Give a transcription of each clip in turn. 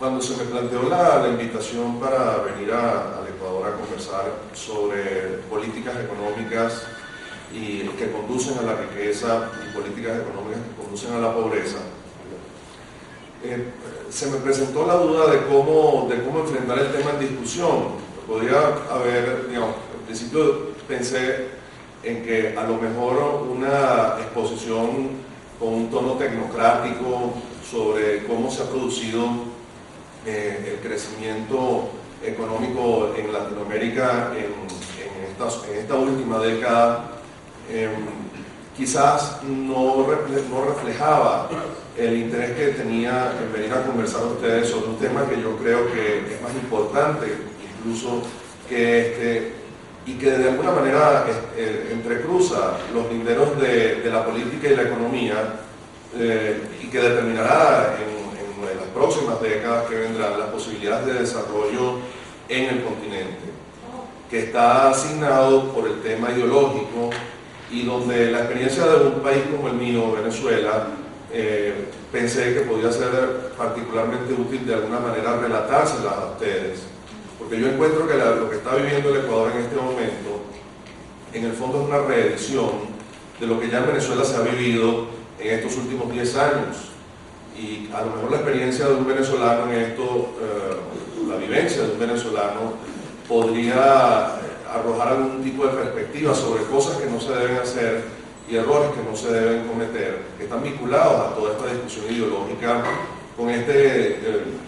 Cuando se me planteó la invitación para venir al Ecuador a conversar sobre políticas económicas y que conducen a la riqueza y políticas económicas que conducen a la pobreza, se me presentó la duda de cómo enfrentar el tema en discusión. Podría haber, digamos, al principio pensé en que a lo mejor una exposición con un tono tecnocrático sobre cómo se ha producido el crecimiento económico en Latinoamérica en esta última década quizás no reflejaba el interés que tenía en venir a conversar con ustedes sobre un tema que yo creo que es más importante incluso que este, y que de alguna manera entrecruza los linderos de la política y la economía y que determinará en las próximas décadas que vendrán las posibilidades de desarrollo en el continente, que está asignado por el tema ideológico y donde la experiencia de un país como el mío, Venezuela, pensé que podía ser particularmente útil de alguna manera relatárselas a ustedes, porque yo encuentro que lo que está viviendo el Ecuador en este momento, en el fondo es una reedición de lo que ya en Venezuela se ha vivido en estos últimos 10 años. Y a lo mejor la experiencia de un venezolano en esto, la vivencia de un venezolano, podría arrojar algún tipo de perspectiva sobre cosas que no se deben hacer y errores que no se deben cometer, que están vinculados a toda esta discusión ideológica con este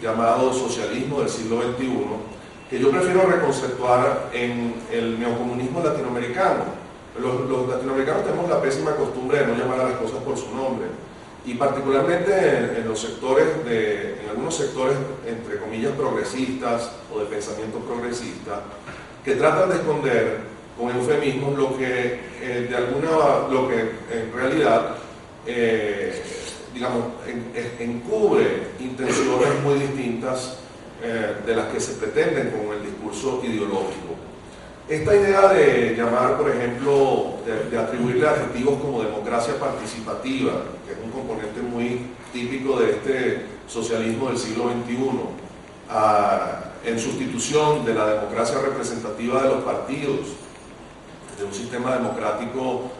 llamado socialismo del siglo XXI, que yo prefiero reconceptuar en el neocomunismo latinoamericano. Los latinoamericanos tenemos la pésima costumbre de no llamar a las cosas por su nombre. Y particularmente en algunos sectores, entre comillas, progresistas o de pensamiento progresista, que tratan de esconder con eufemismos lo que en realidad, digamos, encubre intenciones muy distintas de las que se pretenden con el discurso ideológico. Esta idea de llamar, por ejemplo, de atribuirle adjetivos como democracia participativa, que es un componente muy típico de este socialismo del siglo XXI, en sustitución de la democracia representativa de los partidos, de un sistema democrático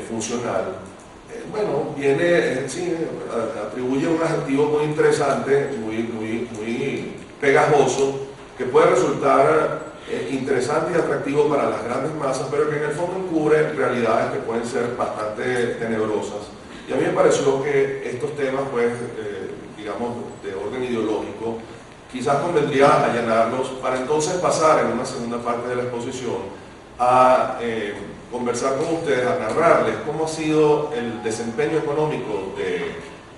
funcional, bueno, atribuye un adjetivo muy interesante, muy pegajoso, que puede resultar interesante y atractivo para las grandes masas, pero que en el fondo encubre realidades que pueden ser bastante tenebrosas. Y a mí me pareció que estos temas, pues, digamos, de orden ideológico, quizás convendría allanarlos para entonces pasar en una segunda parte de la exposición a conversar con ustedes, a narrarles cómo ha sido el desempeño económico de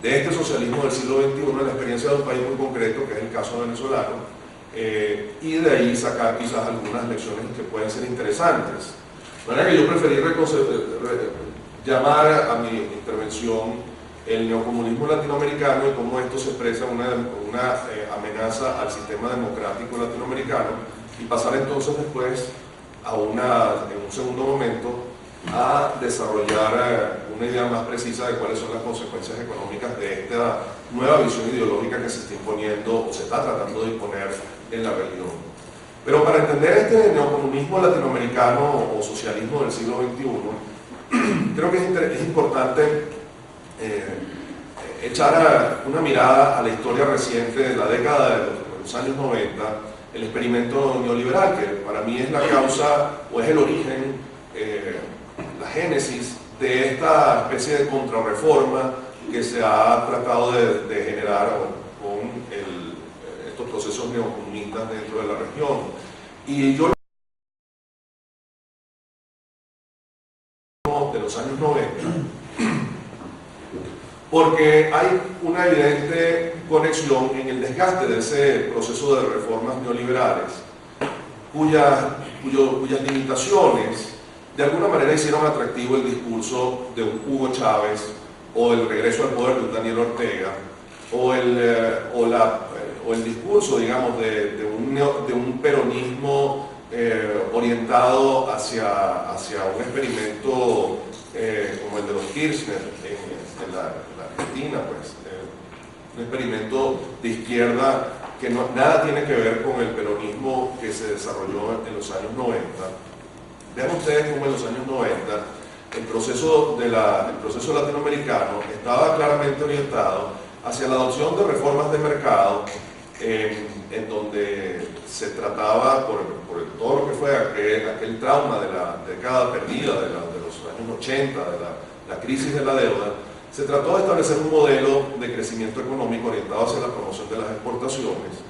este socialismo del siglo XXI en la experiencia de un país muy concreto, que es el caso venezolano, y de ahí sacar quizás algunas lecciones que pueden ser interesantes. De manera que yo preferí llamar a mi intervención el neocomunismo latinoamericano y cómo esto se expresa una amenaza al sistema democrático latinoamericano, y pasar entonces después en un segundo momento a desarrollar una idea más precisa de cuáles son las consecuencias económicas de esta nueva visión ideológica que se está imponiendo o se está tratando de imponer en la región. Pero para entender este neocomunismo latinoamericano o socialismo del siglo XXI, creo que es importante echar una mirada a la historia reciente de la década de los años 90, el experimento neoliberal, que para mí es la causa o es el origen, la génesis de esta especie de contrarreforma que se ha tratado de generar con estos procesos neocomunistas dentro de la región. Y yo de los años 90, porque hay una evidente conexión en el desgaste de ese proceso de reformas neoliberales, cuyas limitaciones de alguna manera hicieron atractivo el discurso de un Hugo Chávez o el regreso al poder de un Daniel Ortega o el discurso, digamos, de un peronismo orientado hacia un experimento como el de los Kirchner en la Argentina, pues, un experimento de izquierda que nada tiene que ver con el peronismo que se desarrolló en los años 90. Vean ustedes cómo en los años 90 el proceso latinoamericano estaba claramente orientado hacia la adopción de reformas de mercado, en donde se trataba, por todo lo que fue aquel trauma de la década perdida, de los años 80, de la crisis de la deuda, se trató de establecer un modelo de crecimiento económico orientado hacia la promoción de las exportaciones,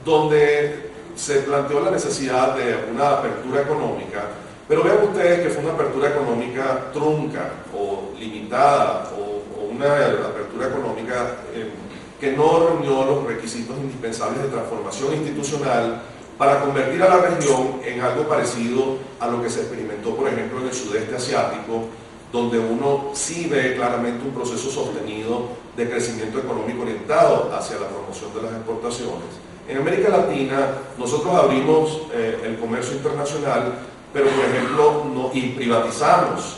donde se planteó la necesidad de una apertura económica, pero vean ustedes que fue una apertura económica trunca o limitada, o una apertura económica que no reunió los requisitos indispensables de transformación institucional para convertir a la región en algo parecido a lo que se experimentó, por ejemplo, en el sudeste asiático, donde uno sí ve claramente un proceso sostenido de crecimiento económico orientado hacia la promoción de las exportaciones. En América Latina nosotros abrimos el comercio internacional, pero por ejemplo y privatizamos,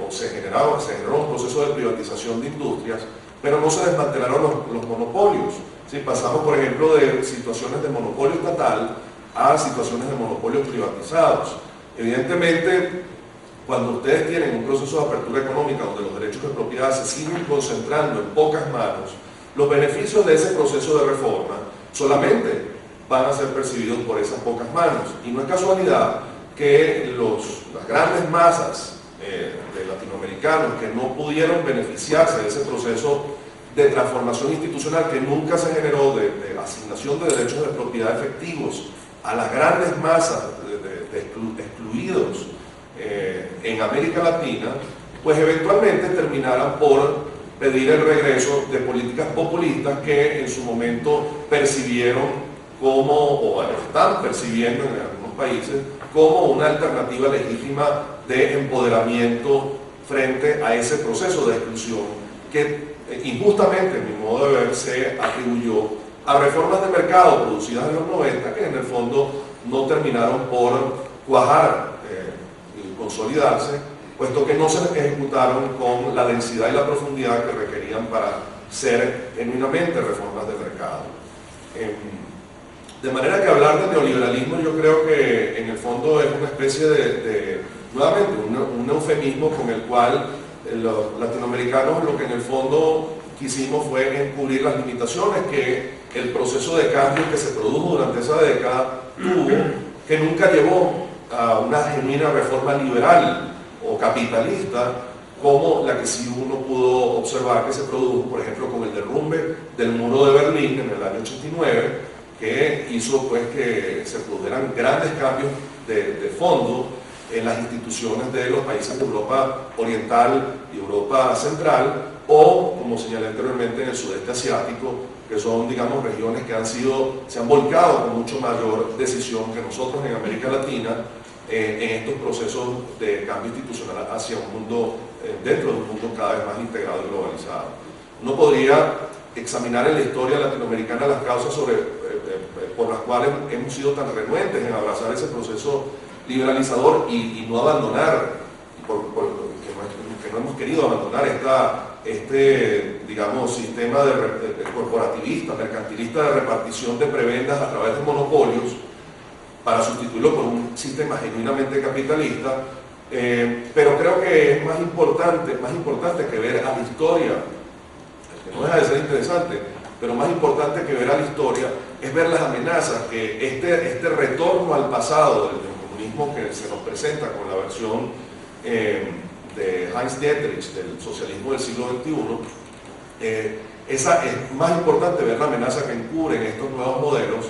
o se generó un proceso de privatización de industrias, pero no se desmantelaron los monopolios. ¿Sí? Pasamos por ejemplo de situaciones de monopolio estatal a situaciones de monopolios privatizados. Evidentemente, cuando ustedes tienen un proceso de apertura económica donde los derechos de propiedad se siguen concentrando en pocas manos, los beneficios de ese proceso de reforma solamente van a ser percibidos por esas pocas manos. Y no es casualidad que las grandes masas de latinoamericanos que no pudieron beneficiarse de ese proceso de transformación institucional que nunca se generó de asignación de derechos de propiedad efectivos a las grandes masas de excluidos en América Latina, pues eventualmente terminaran por pedir el regreso de políticas populistas que en su momento percibieron como, o están percibiendo en algunos países, como una alternativa legítima de empoderamiento frente a ese proceso de exclusión que injustamente, en mi modo de ver, se atribuyó a reformas de mercado producidas en los 90 que en el fondo no terminaron por cuajar y consolidarse, puesto que no se ejecutaron con la densidad y la profundidad que requerían para ser genuinamente reformas de mercado. De manera que hablar de neoliberalismo yo creo que en el fondo es una especie nuevamente, un eufemismo con el cual los latinoamericanos lo que en el fondo quisimos fue encubrir las limitaciones que el proceso de cambio que se produjo durante esa década tuvo, que nunca llevó a una genuina reforma liberal o capitalista como la que sí uno pudo observar que se produjo, por ejemplo, con el derrumbe del muro de Berlín en el año 89, que hizo pues que se produjeran grandes cambios de fondo en las instituciones de los países de Europa Oriental y Europa Central, o, como señalé anteriormente, en el sudeste asiático, que son, digamos, regiones que se han volcado con mucho mayor decisión que nosotros en América Latina en estos procesos de cambio institucional hacia un mundo, dentro de un mundo cada vez más integrado y globalizado. Uno podría examinar en la historia latinoamericana las causas por las cuales hemos sido tan renuentes en abrazar ese proceso liberalizador y no abandonar, que no hemos querido abandonar digamos, sistema corporativista, mercantilista de repartición de prebendas a través de monopolios para sustituirlo por un sistema genuinamente capitalista, pero creo que es más importante que ver a la historia, que no deja de ser interesante, pero más importante que ver a la historia es ver las amenazas que este retorno al pasado del comunismo que se nos presenta con la versión de Heinz Dietrich del socialismo del siglo XXI, es más importante ver la amenaza que encubren estos nuevos modelos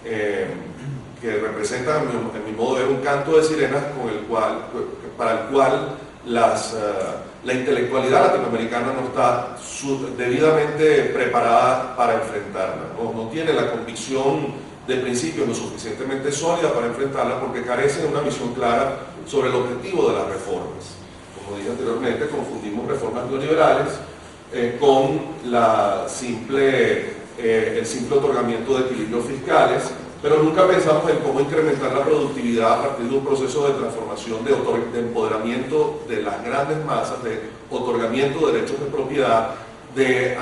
que representan, en mi modo de ver, un canto de sirenas para el cual la intelectualidad latinoamericana no está debidamente preparada para enfrentarla, no tiene la convicción de principio lo suficientemente sólida para enfrentarla porque carece de una visión clara sobre el objetivo de las reformas. Como dije anteriormente, confundimos reformas neoliberales con el simple otorgamiento de equilibrios fiscales, pero nunca pensamos en cómo incrementar la productividad a partir de un proceso de transformación, de empoderamiento de las grandes masas, de otorgamiento de derechos de propiedad, de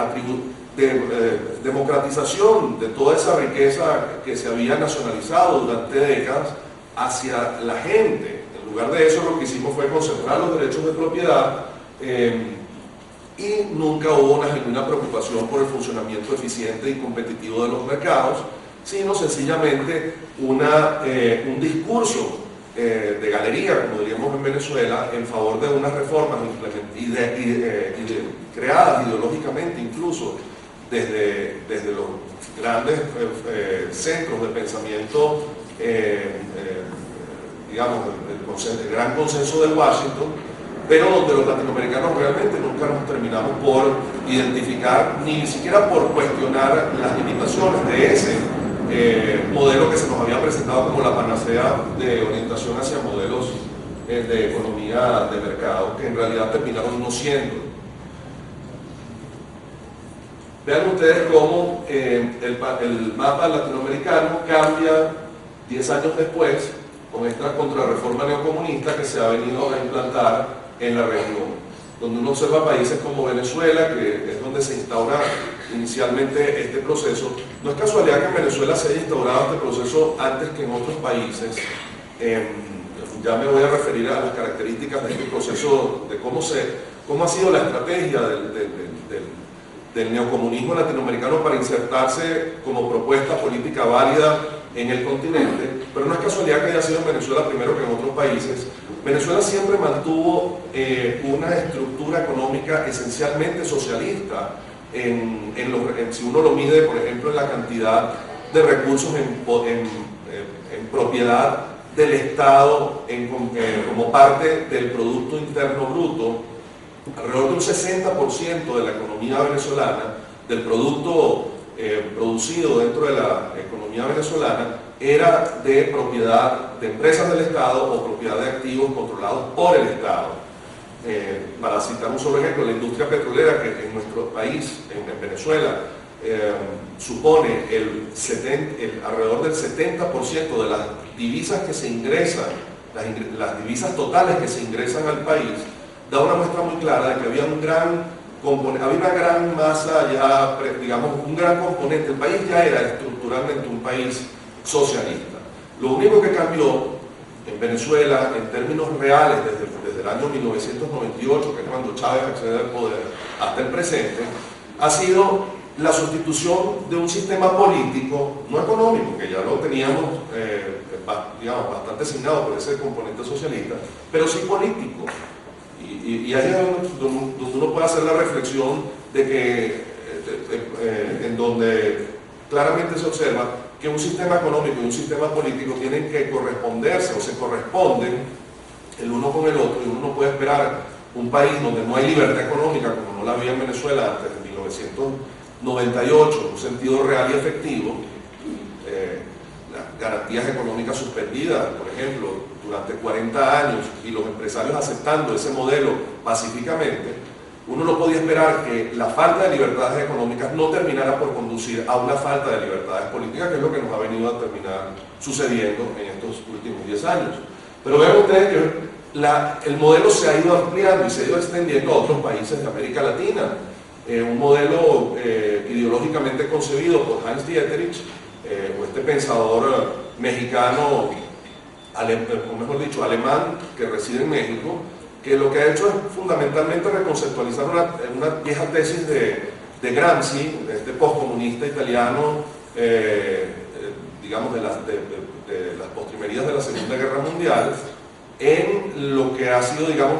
democratización de toda esa riqueza que se había nacionalizado durante décadas hacia la gente. En lugar de eso, lo que hicimos fue concentrar los derechos de propiedad y nunca hubo una genuina preocupación por el funcionamiento eficiente y competitivo de los mercados, sino sencillamente un discurso de galería, como diríamos en Venezuela, en favor de unas reformas creadas ideológicamente incluso desde los grandes centros de pensamiento, digamos, el gran consenso de Washington, pero donde los latinoamericanos realmente nunca nos terminamos por identificar, ni siquiera por cuestionar las limitaciones de ese modelo que se nos había presentado como la panacea de orientación hacia modelos de economía de mercado, que en realidad terminaron no siendo. Vean ustedes cómo el mapa latinoamericano cambia 10 años después con esta contrarreforma neocomunista que se ha venido a implantar en la región, donde uno observa países como Venezuela, que es donde se instaura inicialmente este proceso. No es casualidad que en Venezuela se haya instaurado este proceso antes que en otros países. Ya me voy a referir a las características de este proceso, de cómo ha sido la estrategia del neocomunismo latinoamericano para insertarse como propuesta política válida en el continente, pero no es casualidad que haya sido en Venezuela primero que en otros países. Venezuela siempre mantuvo una estructura económica esencialmente socialista, si uno lo mide, por ejemplo, en la cantidad de recursos en propiedad del Estado como parte del Producto Interno Bruto. Alrededor de un 60% de la economía venezolana, del producto producido dentro de la economía venezolana, era de propiedad de empresas del Estado o propiedad de activos controlados por el Estado. Para citar un solo ejemplo, la industria petrolera, que en nuestro país, en Venezuela, supone alrededor del 70% de las divisas que se ingresan, las divisas totales que se ingresan al país, da una muestra muy clara de que había una gran masa ya, digamos, un gran componente. El país ya era estructuralmente un país socialista. Lo único que cambió en Venezuela, en términos reales, desde el año 1998, que es cuando Chávez accede al poder, hasta el presente, ha sido la sustitución de un sistema político, no económico, que ya lo teníamos, digamos, bastante asignado por ese componente socialista, pero sí político. Y ahí es donde uno puede hacer la reflexión de que, en donde claramente se observa que un sistema económico y un sistema político tienen que corresponderse o se corresponden el uno con el otro, y uno no puede esperar un país donde no hay libertad económica, como no la había en Venezuela antes de 1998, en un sentido real y efectivo, las garantías económicas suspendidas, por ejemplo, durante 40 años, y los empresarios aceptando ese modelo pacíficamente, uno no podía esperar que la falta de libertades económicas no terminara por conducir a una falta de libertades políticas, que es lo que nos ha venido a terminar sucediendo en estos últimos 10 años. Pero vean ustedes que el modelo se ha ido ampliando y se ha ido extendiendo a otros países de América Latina. Un modelo ideológicamente concebido por Heinz Dieterich, o este pensador mexicano, o mejor dicho, alemán, que reside en México, que lo que ha hecho es fundamentalmente reconceptualizar una vieja tesis de Gramsci, este postcomunista italiano, digamos, de las postrimerías de la Segunda Guerra Mundial, en lo que ha sido, digamos,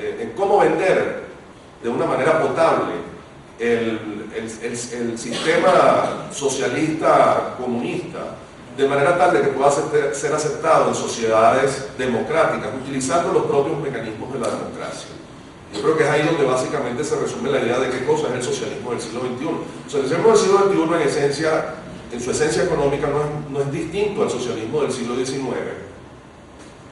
en cómo vender de una manera potable el sistema socialista comunista, de manera tal de que pueda ser aceptado en sociedades democráticas, utilizando los propios mecanismos de la democracia. Yo creo que es ahí donde básicamente se resume la idea de qué cosa es el socialismo del siglo XXI. El socialismo del siglo XXI, en su esencia económica, no es distinto al socialismo del siglo XIX.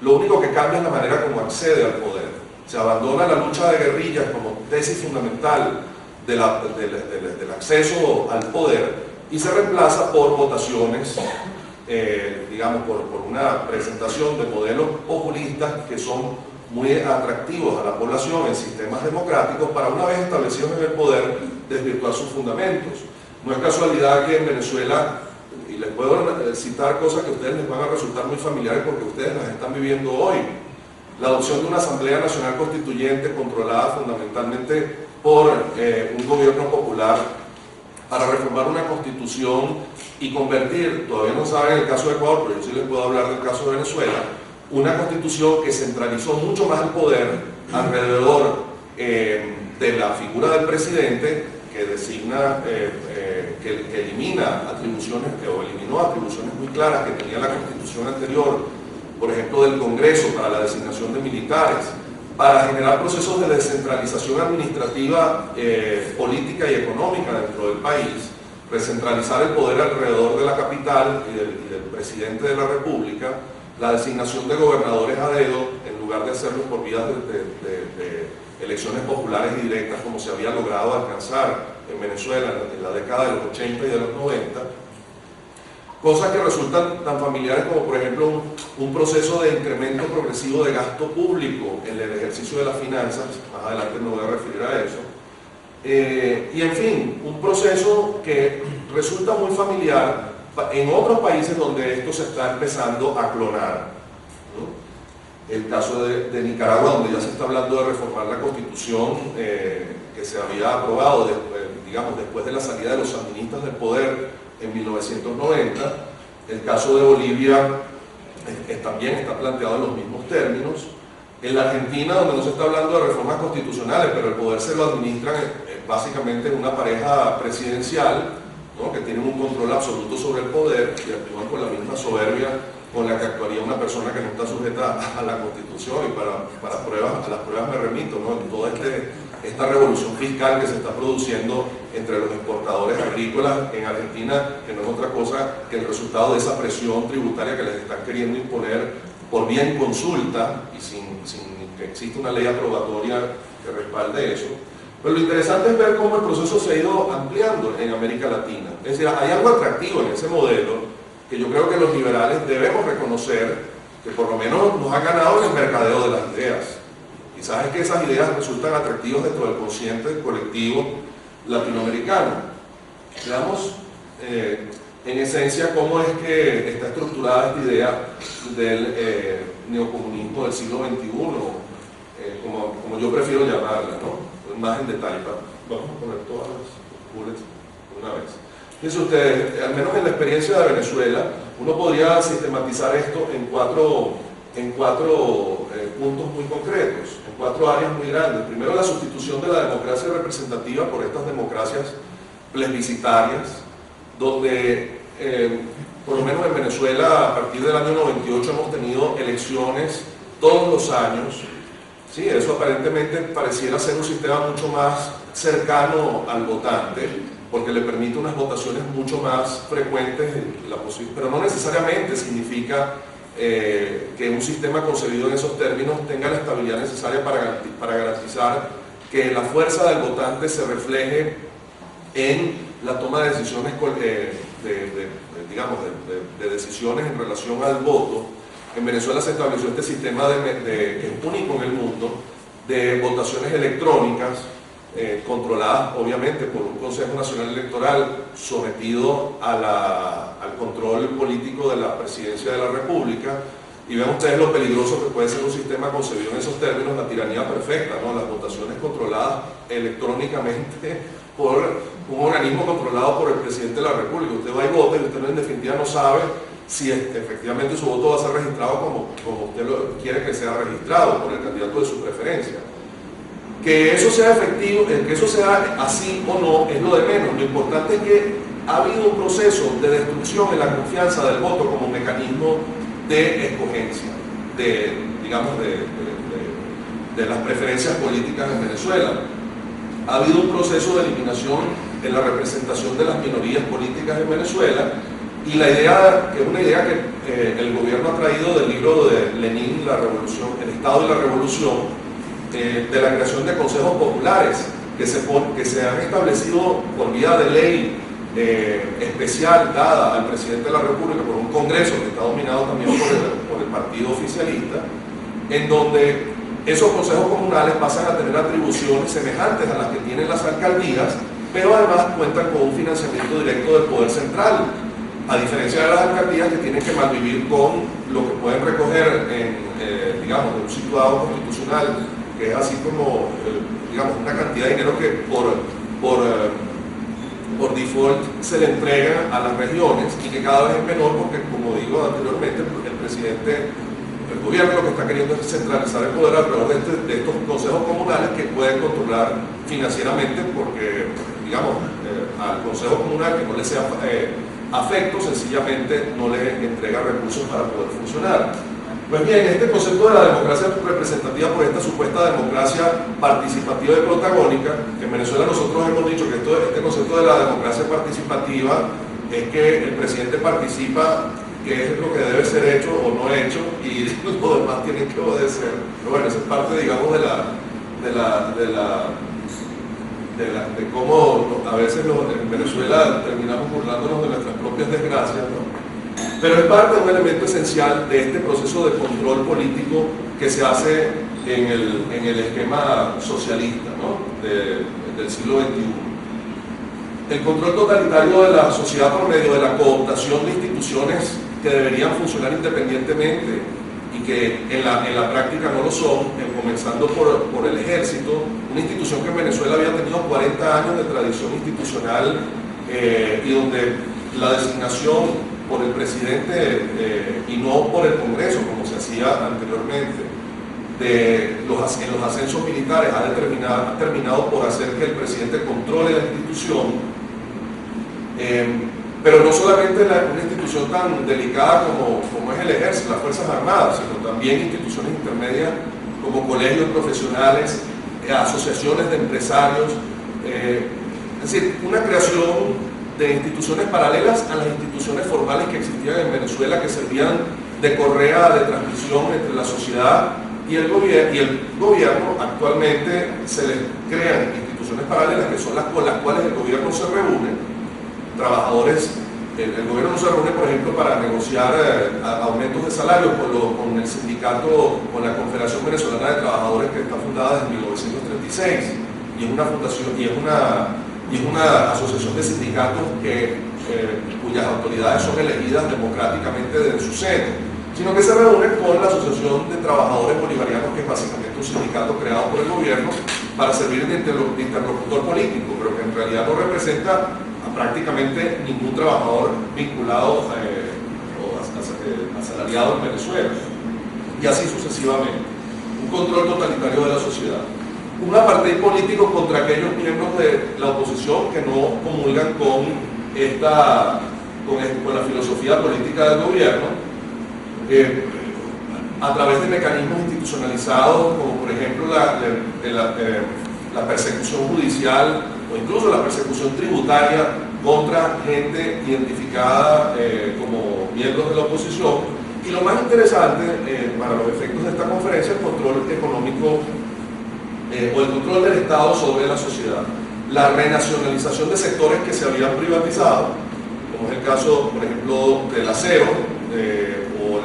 Lo único que cambia es la manera como accede al poder. Se abandona la lucha de guerrillas como tesis fundamental del acceso al poder y se reemplaza por votaciones, digamos, por una presentación de modelos populistas que son muy atractivos a la población en sistemas democráticos, para una vez establecidos en el poder desvirtuar sus fundamentos. No es casualidad que en Venezuela, y les puedo citar cosas que a ustedes les van a resultar muy familiares porque ustedes las están viviendo hoy, la adopción de una Asamblea Nacional Constituyente controlada fundamentalmente por un gobierno popular para reformar una constitución y convertir, todavía no saben el caso de Ecuador, pero yo sí les puedo hablar del caso de Venezuela, una constitución que centralizó mucho más el poder alrededor de la figura del presidente, que designa, que elimina atribuciones, o eliminó atribuciones muy claras que tenía la constitución anterior, por ejemplo del Congreso para la designación de militares, para generar procesos de descentralización administrativa, política y económica dentro del país, recentralizar el poder alrededor de la capital y del presidente de la República, la designación de gobernadores a dedo, en lugar de hacerlo por vías de elecciones populares y directas como se había logrado alcanzar en Venezuela en la década de los 80 y de los 90, cosas que resultan tan familiares como por ejemplo un proceso de incremento progresivo de gasto público en el ejercicio de las finanzas, más adelante me voy a referir a eso, y en fin, un proceso que resulta muy familiar en otros países donde esto se está empezando a clonar, ¿no? El caso de Nicaragua, donde ya se está hablando de reformar la constitución que se había aprobado después de la salida de los sandinistas del poder en 1990. El caso de Bolivia también está planteado en los mismos términos. En la Argentina, donde no se está hablando de reformas constitucionales, pero el poder se lo administran básicamente en una pareja presidencial, ¿no?, que tienen un control absoluto sobre el poder y actúan con la misma soberbia con la que actuaría una persona que no está sujeta a la Constitución. Y para a las pruebas me remito, ¿no?, en toda esta revolución fiscal que se está produciendo entre los exportadores agrícolas en Argentina, que no es otra cosa que el resultado de esa presión tributaria que les están queriendo imponer por vía en consulta y sin que exista una ley aprobatoria que respalde eso. Pero lo interesante es ver cómo el proceso se ha ido ampliando en América Latina. Es decir, hay algo atractivo en ese modelo que yo creo que los liberales debemos reconocer, que por lo menos nos ha ganado en el mercadeo de las ideas. Quizás es que esas ideas resultan atractivas dentro del consciente colectivo latinoamericano. Veamos en esencia cómo es que está estructurada esta idea del neocomunismo del siglo XXI, como yo prefiero llamarla, ¿no?, más en detalle. Vamos a poner todas las bullets una vez. Fíjense ustedes, al menos en la experiencia de Venezuela, uno podría sistematizar esto en cuatro puntos muy concretos, en cuatro áreas muy grandes. Primero, la sustitución de la democracia representativa por estas democracias plebiscitarias, donde por lo menos en Venezuela a partir del año 98 hemos tenido elecciones todos los años. Sí, eso aparentemente pareciera ser un sistema mucho más cercano al votante, porque le permite unas votaciones mucho más frecuentes, pero no necesariamente significa que un sistema concebido en esos términos tenga la estabilidad necesaria para garantizar que la fuerza del votante se refleje en la toma de decisiones, de decisiones en relación al voto. En Venezuela se estableció este sistema que es único en el mundo, de votaciones electrónicas, controladas obviamente por un Consejo Nacional Electoral sometido al control político de la Presidencia de la República. Y ven ustedes lo peligroso que puede ser un sistema concebido en esos términos, la tiranía perfecta, ¿no?, las votaciones controladas electrónicamente por un organismo controlado por el Presidente de la República. Usted va y vota y usted en definitiva no sabe si efectivamente su voto va a ser registrado como usted quiere que sea registrado, por el candidato de su preferencia. Que eso sea efectivo, que eso sea así o no, es lo de menos. Lo importante es que ha habido un proceso de destrucción en la confianza del voto como mecanismo de escogencia, de las preferencias políticas en Venezuela. Ha habido un proceso de eliminación en la representación de las minorías políticas en Venezuela, y la idea, que es una idea que el gobierno ha traído del libro de Lenin, La Revolución, El Estado y la Revolución, de la creación de consejos populares que se han establecido por vía de ley especial dada al presidente de la República por un Congreso que está dominado también por el partido oficialista, en donde esos consejos comunales pasan a tener atribuciones semejantes a las que tienen las alcaldías, pero además cuentan con un financiamiento directo del poder central, a diferencia de las alcaldías que tienen que malvivir con lo que pueden recoger en, digamos, de un situado constitucional, que es así como, digamos, una cantidad de dinero que por default se le entrega a las regiones y que cada vez es menor porque, como digo anteriormente, el presidente, el gobierno lo que está queriendo es centralizar el poder alrededor de estos consejos comunales que pueden controlar financieramente porque, digamos, al consejo comunal que no le sea afecto, sencillamente no le entrega recursos para poder funcionar. Pues bien, este concepto de la democracia representativa por esta supuesta democracia participativa y protagónica, que en Venezuela nosotros hemos dicho que este concepto de la democracia participativa es que el presidente participa, que es lo que debe ser hecho o no hecho, y los demás tienen que obedecer. Pero bueno, esa es parte, digamos, de cómo a veces en Venezuela terminamos burlándonos de nuestras propias desgracias, ¿no? Pero es parte de un elemento esencial de este proceso de control político que se hace en el esquema socialista, ¿no? del siglo XXI. El control totalitario de la sociedad por medio de la cooptación de instituciones que deberían funcionar independientemente y que en la práctica no lo son, comenzando por el ejército, una institución que en Venezuela había tenido 40 años de tradición institucional y donde la designación por el presidente y no por el Congreso, como se hacía anteriormente, en los ascensos militares ha terminado por hacer que el presidente controle la institución, pero no solamente una institución tan delicada como es el ejército, las Fuerzas Armadas, sino también instituciones intermedias como colegios profesionales, asociaciones de empresarios, es decir, una creación de instituciones paralelas a las instituciones formales que existían en Venezuela, que servían de correa de transmisión entre la sociedad y el gobierno. Actualmente se les crean instituciones paralelas que son las con las cuales el gobierno se reúne. Trabajadores, el gobierno no se reúne, por ejemplo, para negociar aumentos de salario con el sindicato, con la Confederación Venezolana de Trabajadores, que está fundada desde 1936 y es una fundación y es una asociación de sindicatos cuyas autoridades son elegidas democráticamente desde su seno, sino que se reúnen con la Asociación de Trabajadores Bolivarianos, que es básicamente un sindicato creado por el gobierno para servir de interlocutor político, pero que en realidad no representa a prácticamente ningún trabajador vinculado o asalariado en Venezuela, y así sucesivamente. Un control totalitario de la sociedad. Un apartheid político contra aquellos miembros de la oposición que no comulgan con la filosofía política del gobierno, a través de mecanismos institucionalizados, como por ejemplo la persecución judicial o incluso la persecución tributaria contra gente identificada como miembros de la oposición. Y lo más interesante para los efectos de esta conferencia, el control económico o el control del Estado sobre la sociedad. La renacionalización de sectores que se habían privatizado, como es el caso, por ejemplo, del acero, o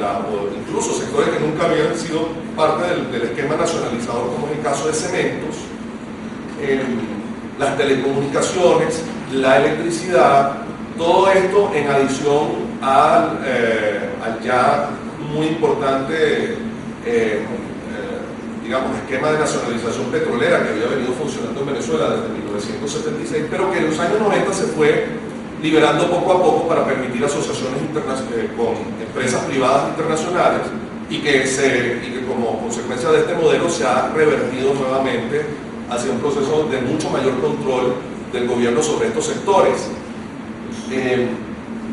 incluso sectores que nunca habían sido parte del esquema nacionalizador, como es el caso de cementos, las telecomunicaciones, la electricidad, todo esto en adición al ya muy importante digamos, esquema de nacionalización petrolera que había venido funcionando en Venezuela desde 1976, pero que en los años 90 se fue liberando poco a poco para permitir asociaciones con empresas privadas internacionales y que como consecuencia de este modelo se ha revertido nuevamente hacia un proceso de mucho mayor control del gobierno sobre estos sectores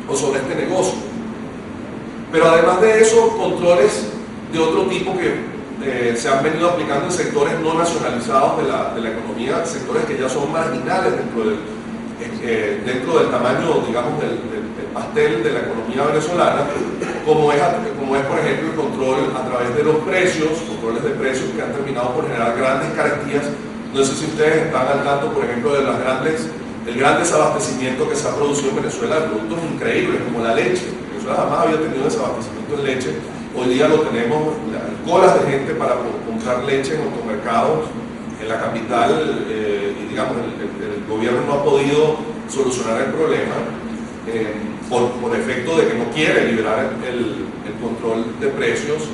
o sobre este negocio. Pero además de eso, controles de otro tipo que se han venido aplicando en sectores no nacionalizados de la economía, sectores que ya son marginales dentro del tamaño, digamos, del pastel de la economía venezolana, como es por ejemplo el control a través de los precios, controles de precios que han terminado por generar grandes carestías. No sé si ustedes están al tanto, por ejemplo, del gran desabastecimiento que se ha producido en Venezuela de productos increíbles como la leche. Venezuela jamás había tenido desabastecimiento de leche. Hoy día lo tenemos, colas de gente para comprar leche en automercados en la capital, y digamos, el gobierno no ha podido solucionar el problema por efecto de que no quiere liberar el control de precios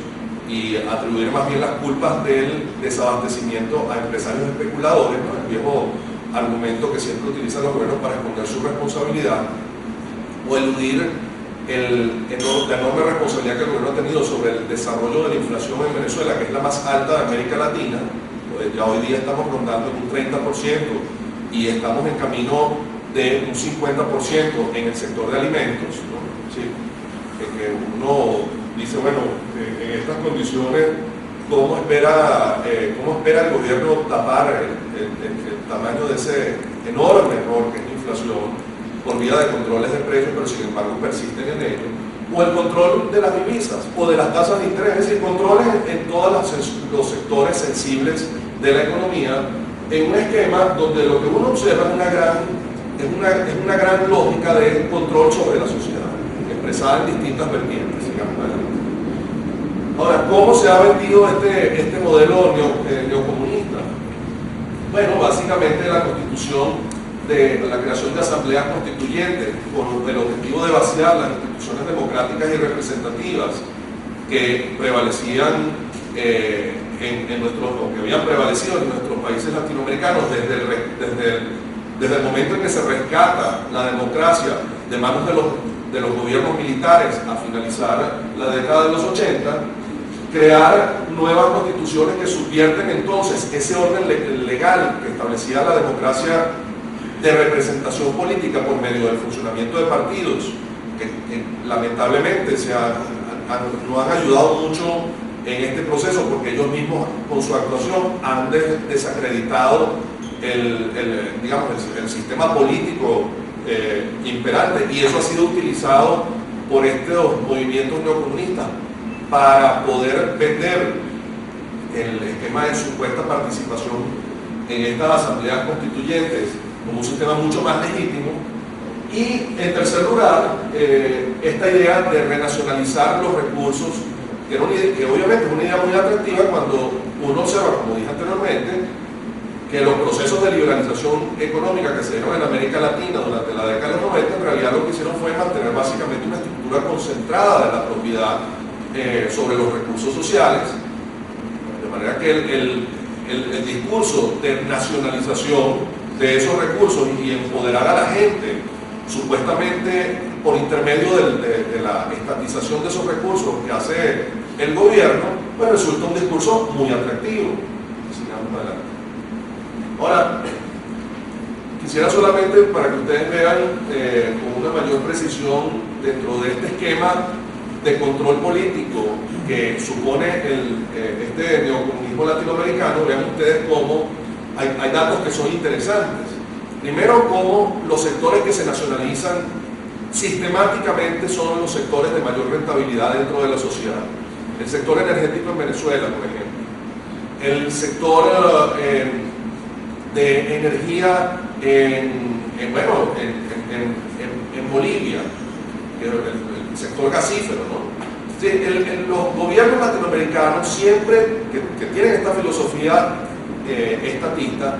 y atribuir más bien las culpas del desabastecimiento a empresarios especuladores, ¿no? El viejo argumento que siempre utilizan los gobiernos para esconder su responsabilidad o eludir la enorme responsabilidad que el gobierno ha tenido sobre el desarrollo de la inflación en Venezuela, que es la más alta de América Latina. Ya hoy día estamos rondando en un 30% y estamos en camino de un 50% en el sector de alimentos, ¿no? Sí, que uno dice, bueno, en estas condiciones, ¿cómo espera el gobierno tapar el tamaño de ese enorme error que es la inflación por vía de controles de precios, pero sin embargo persisten en ello? O el control de las divisas o de las tasas de interés, es decir, controles en todos los sectores sensibles de la economía, en un esquema donde lo que uno observa es una gran lógica de control sobre la sociedad, expresada en distintas vertientes, digamos. Ahora, ¿cómo se ha vendido este modelo neocomunista? Bueno, básicamente la constitución de la creación de asambleas constituyentes con el objetivo de vaciar las instituciones democráticas y representativas que prevalecían que habían prevalecido en nuestros países latinoamericanos desde el momento en que se rescata la democracia de manos de los gobiernos militares a finalizar la década de los 80, crear nuevas constituciones que subvierten entonces ese orden legal que establecía la democracia de representación política por medio del funcionamiento de partidos, que lamentablemente no han ayudado mucho en este proceso, porque ellos mismos con su actuación han desacreditado el sistema político imperante, y eso ha sido utilizado por estos movimientos neocomunistas para poder vender el esquema de supuesta participación en estas asambleas constituyentes como un sistema mucho más legítimo. Y en tercer lugar, esta idea de renacionalizar los recursos, que obviamente es una idea muy atractiva cuando uno observa, como dije anteriormente, que los procesos de liberalización económica que se dieron en América Latina durante la década de los 90, en realidad lo que hicieron fue mantener básicamente una estructura concentrada de la propiedad sobre los recursos sociales, de manera que el discurso de nacionalización de esos recursos y empoderar a la gente, supuestamente por intermedio de la estatización de esos recursos que hace el gobierno, pues resulta un discurso muy atractivo. Sigamos adelante. Ahora, quisiera solamente para que ustedes vean con una mayor precisión dentro de este esquema de control político que supone este neocomunismo latinoamericano, vean ustedes cómo hay datos que son interesantes. Primero, cómo los sectores que se nacionalizan sistemáticamente son los sectores de mayor rentabilidad dentro de la sociedad. El sector energético en Venezuela, por ejemplo. El sector de energía en Bolivia, el sector gasífero, ¿no? Los gobiernos latinoamericanos siempre, que tienen esta filosofía estatista,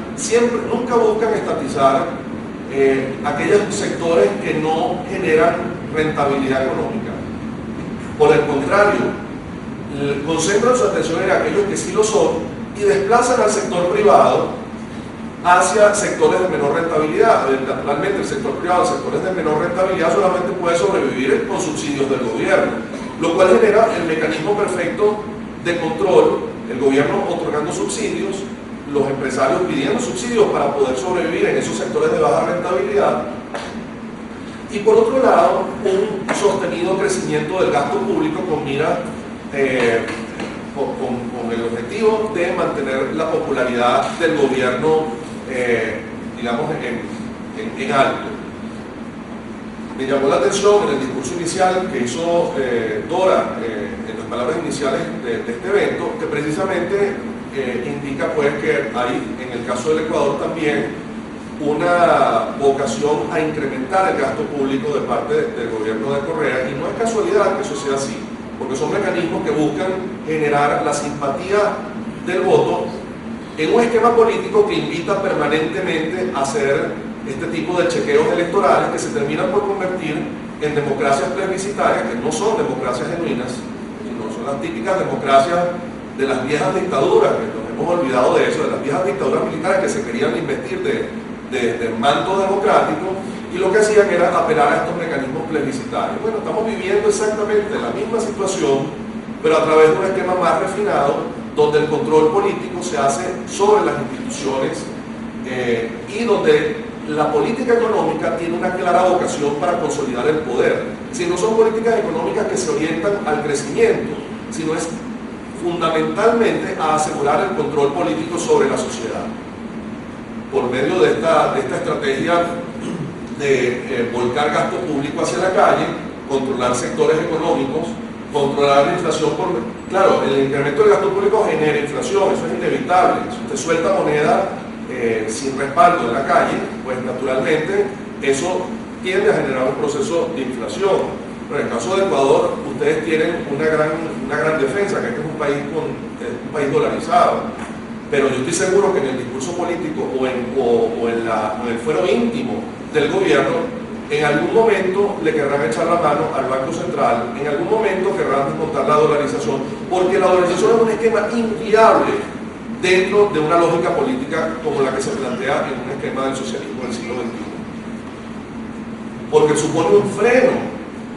nunca buscan estatizar aquellos sectores que no generan rentabilidad económica. Por el contrario, concentran su atención en aquellos que sí lo son y desplazan al sector privado hacia sectores de menor rentabilidad. Naturalmente, el sector privado, sectores de menor rentabilidad, solamente puede sobrevivir con subsidios del gobierno, lo cual genera el mecanismo perfecto de control, el gobierno otorgando subsidios, los empresarios pidiendo subsidios para poder sobrevivir en esos sectores de baja rentabilidad, y por otro lado, un sostenido crecimiento del gasto público con mira con el objetivo de mantener la popularidad del gobierno, digamos, en alto. Me llamó la atención en el discurso inicial que hizo Dora, en las palabras iniciales de este evento, que precisamente indica pues que hay, en el caso del Ecuador también, una vocación a incrementar el gasto público de parte del gobierno de Correa, y no es casualidad que eso sea así, porque son mecanismos que buscan generar la simpatía del voto en un esquema político que invita permanentemente a hacer este tipo de chequeos electorales que se terminan por convertir en democracias plebiscitarias, que no son democracias genuinas, sino son las típicas democracias de las viejas dictaduras, que nos hemos olvidado de eso, de las viejas dictaduras militares que se querían investir del manto democrático, y lo que hacían era apelar a estos mecanismos plebiscitarios. Bueno, estamos viviendo exactamente la misma situación, pero a través de un esquema más refinado, donde el control político se hace sobre las instituciones y donde la política económica tiene una clara vocación para consolidar el poder. Si no son políticas económicas que se orientan al crecimiento, sino es fundamentalmente a asegurar el control político sobre la sociedad. Por medio de esta estrategia de volcar gasto público hacia la calle, controlar sectores económicos, controlar la inflación. Claro, el incremento del gasto público genera inflación, eso es inevitable. Si usted suelta moneda sin respaldo en la calle, pues naturalmente eso tiende a generar un proceso de inflación. Pero en el caso de Ecuador, ustedes tienen una gran defensa, que es un país dolarizado. Pero yo estoy seguro que en el discurso político o en el fuero íntimo del gobierno, en algún momento le querrán echar la mano al Banco Central, en algún momento querrán desmontar la dolarización, porque la dolarización es un esquema inviable dentro de una lógica política como la que se plantea en un esquema del socialismo del siglo XXI. Porque supone un freno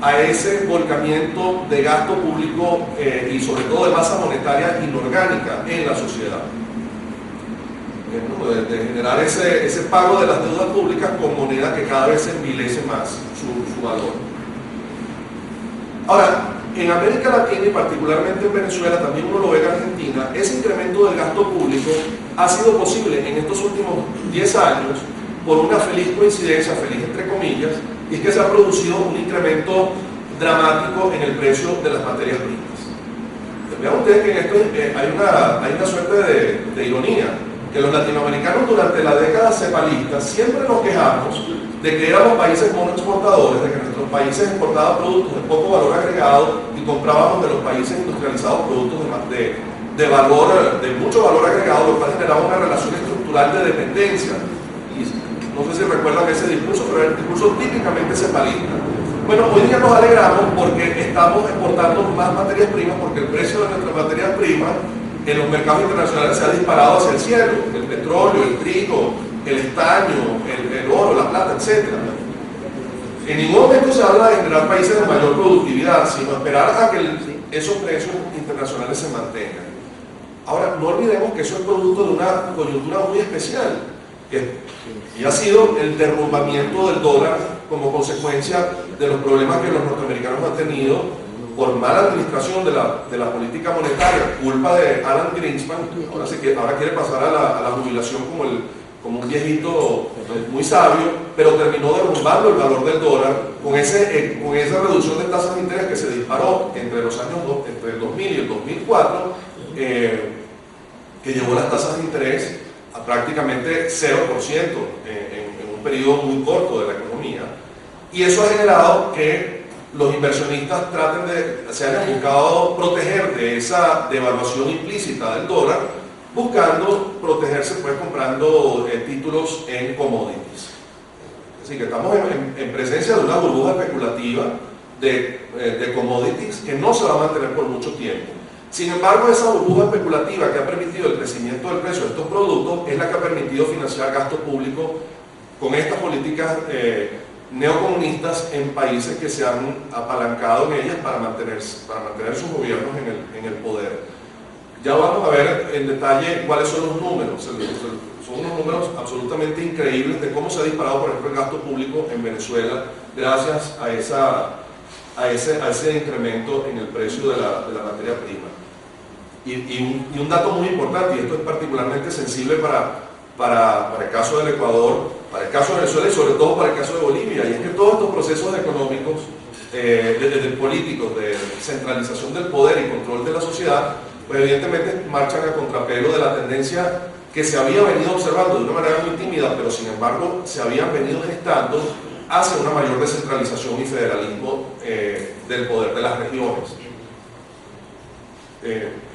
a ese volcamiento de gasto público y sobre todo de masa monetaria inorgánica en la sociedad. De generar ese pago de las deudas públicas con moneda que cada vez se envilece más su valor. Ahora, en América Latina y particularmente en Venezuela, también uno lo ve en Argentina, ese incremento del gasto público ha sido posible en estos últimos 10 años por una feliz coincidencia, feliz entre comillas, y es que se ha producido un incremento dramático en el precio de las materias primas. Vean ustedes que en esto hay una suerte de ironía, que los latinoamericanos durante la década cepalista siempre nos quejamos de que éramos países monoexportadores, de que nuestros países exportaban productos de poco valor agregado y comprábamos de los países industrializados productos de valor, de mucho valor agregado, lo cual generaba una relación estructural de dependencia. Y no sé si recuerdan ese discurso, pero era el discurso típicamente cepalista. Bueno, hoy día nos alegramos porque estamos exportando más materias primas, porque el precio de nuestras materias primas en los mercados internacionales se ha disparado hacia el cielo: el petróleo, el trigo, el estaño, el oro, la plata, etc. En ningún momento se habla de generar países de mayor productividad, sino esperar a que esos precios internacionales se mantengan. Ahora, no olvidemos que eso es producto de una coyuntura muy especial, y ha sido el derrumbamiento del dólar como consecuencia de los problemas que los norteamericanos han tenido por mala administración de la política monetaria, culpa de Alan Greenspan. Ahora quiere pasar a la jubilación como un viejito muy sabio, pero terminó derrumbando el valor del dólar con esa reducción de tasas de interés que se disparó entre el 2000 y el 2004, que llevó las tasas de interés a prácticamente 0% en un periodo muy corto de la economía. Y eso ha generado que los inversionistas se hayan buscado proteger de esa devaluación implícita del dólar, buscando protegerse pues comprando títulos en commodities. Así que estamos en presencia de una burbuja especulativa de commodities que no se va a mantener por mucho tiempo. Sin embargo, esa burbuja especulativa que ha permitido el crecimiento del precio de estos productos es la que ha permitido financiar gasto público con estas políticas neocomunistas en países que se han apalancado en ellas para mantener sus gobiernos en el poder. Ya vamos a ver en detalle cuáles son los números. Son unos números absolutamente increíbles de cómo se ha disparado, por ejemplo, el gasto público en Venezuela gracias a ese incremento en el precio de la materia prima. Y un dato muy importante, y esto es particularmente sensible para el caso del Ecuador, para el caso de Venezuela y sobre todo para el caso de Bolivia, y es que todos estos procesos económicos, políticos, de centralización del poder y control de la sociedad, pues evidentemente marchan a contrapelo de la tendencia que se había venido observando de una manera muy tímida, pero sin embargo se habían venido gestando hacia una mayor descentralización y federalismo del poder de las regiones.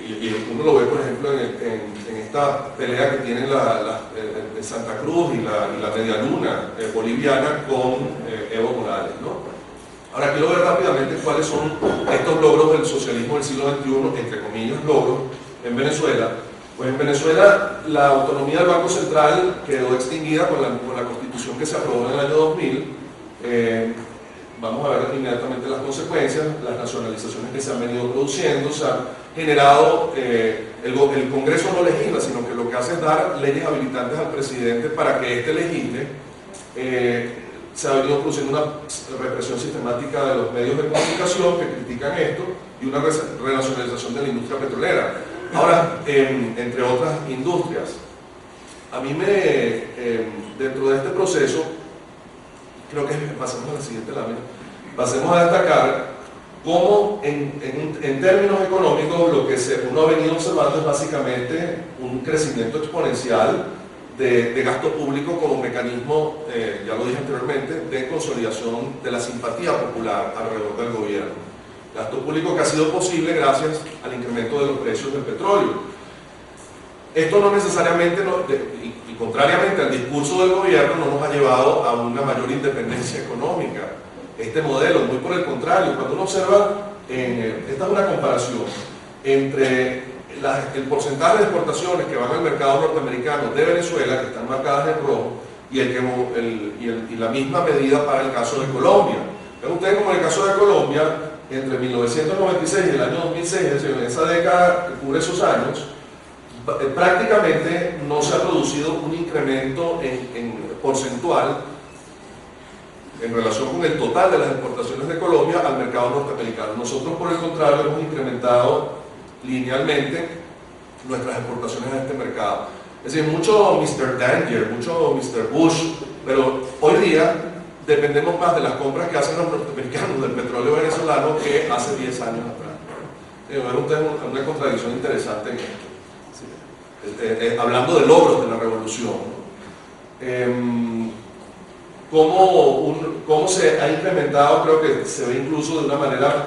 y uno lo ve, por ejemplo, en esta pelea que tienen de Santa Cruz y la Media Luna boliviana con Evo Morales, ¿no? Ahora quiero ver rápidamente cuáles son estos logros del socialismo del siglo XXI, entre comillas logros, en Venezuela. Pues en Venezuela la autonomía del Banco Central quedó extinguida con la Constitución que se aprobó en el año 2000. Vamos a ver inmediatamente las consecuencias, las nacionalizaciones que se han venido produciendo. Se ha generado, el Congreso no legisla, sino que lo que hace es dar leyes habilitantes al presidente para que éste legisle. Se ha venido produciendo una represión sistemática de los medios de comunicación que critican esto y una renacionalización de la industria petrolera. Ahora, entre otras industrias, a mí dentro de este proceso, creo que pasemos a la siguiente lámina, pasemos a destacar cómo en términos económicos lo que uno ha venido observando es básicamente un crecimiento exponencial de gasto público como mecanismo, ya lo dije anteriormente, de consolidación de la simpatía popular alrededor del gobierno. Gasto público que ha sido posible gracias al incremento de los precios del petróleo. Esto no necesariamente, y contrariamente al discurso del gobierno, no nos ha llevado a una mayor independencia económica. Este modelo, muy por el contrario, cuando uno observa, esta es una comparación entre el porcentaje de exportaciones que van al mercado norteamericano de Venezuela, que están marcadas en rojo, y la misma medida para el caso de Colombia. Ven ustedes como en el caso de Colombia, entre 1996 y el año 2006, es decir, en esa década que cubre esos años, prácticamente no se ha producido un incremento en porcentual en relación con el total de las exportaciones de Colombia al mercado norteamericano. Nosotros, por el contrario, hemos incrementado linealmente nuestras exportaciones a este mercado. Es decir, mucho Mr. Danger, mucho Mr. Bush, pero hoy día dependemos más de las compras que hacen los norteamericanos del petróleo venezolano que hace 10 años atrás. Es una contradicción interesante en esto. Hablando de logros de la revolución, cómo se ha implementado, creo que se ve incluso de una manera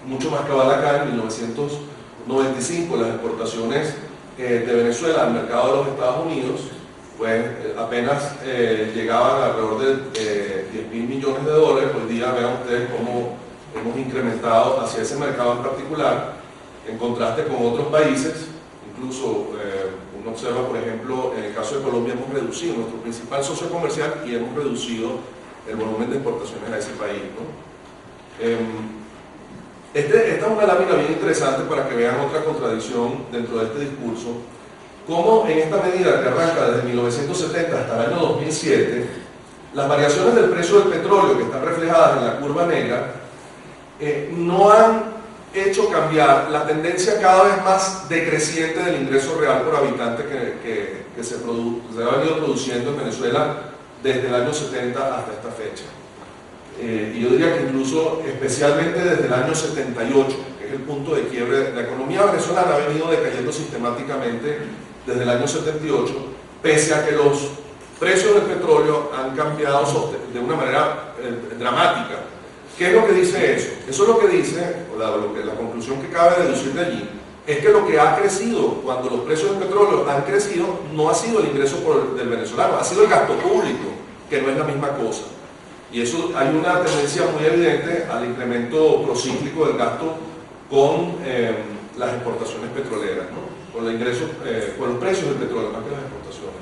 mucho más cabal acá en 1995, las exportaciones de Venezuela al mercado de los Estados Unidos, pues apenas llegaban alrededor de 10.000 millones de dólares. Hoy día vean ustedes cómo hemos incrementado hacia ese mercado en particular, en contraste con otros países. Incluso uno observa, por ejemplo, en el caso de Colombia hemos reducido nuestro principal socio comercial y hemos reducido el volumen de exportaciones a ese país, ¿no? Esta es una lámina bien interesante para que vean otra contradicción dentro de este discurso, cómo en esta medida que arranca desde 1970 hasta el año 2007, las variaciones del precio del petróleo que están reflejadas en la curva negra no han hecho cambiar la tendencia cada vez más decreciente del ingreso real por habitante que se ha venido produciendo en Venezuela desde el año 70 hasta esta fecha. Y yo diría que incluso especialmente desde el año 78, que es el punto de quiebre. La economía venezolana ha venido decayendo sistemáticamente desde el año 78, pese a que los precios del petróleo han cambiado de una manera dramática. ¿Qué es lo que dice eso? Eso es lo que dice, la conclusión que cabe deducir de allí, es que lo que ha crecido cuando los precios del petróleo han crecido no ha sido el ingreso del venezolano, ha sido el gasto público, que no es la misma cosa. Y eso hay una tendencia muy evidente al incremento procíclico del gasto con las exportaciones petroleras, ¿no? Con los precios del petróleo, más que las exportaciones.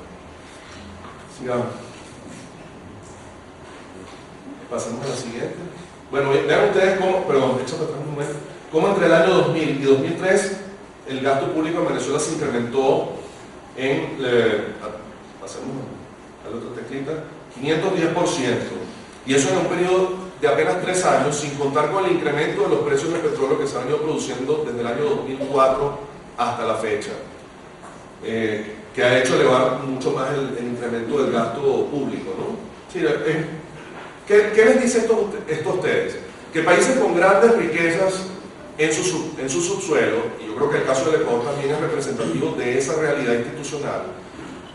Sigamos. Pasemos a la siguiente. Bueno, vean ustedes cómo, perdón, échame atrás un momento, cómo entre el año 2000 y 2003 el gasto público en Venezuela se incrementó en, pasemos a la otra teclita, 510%. Y eso en un periodo de apenas 3 años, sin contar con el incremento de los precios del petróleo que se han ido produciendo desde el año 2004 hasta la fecha, que ha hecho elevar mucho más el incremento del gasto público, ¿no? Sí, ¿qué les dice esto a ustedes? Que países con grandes riquezas en su subsuelo, y yo creo que el caso del Ecuador también es representativo de esa realidad institucional,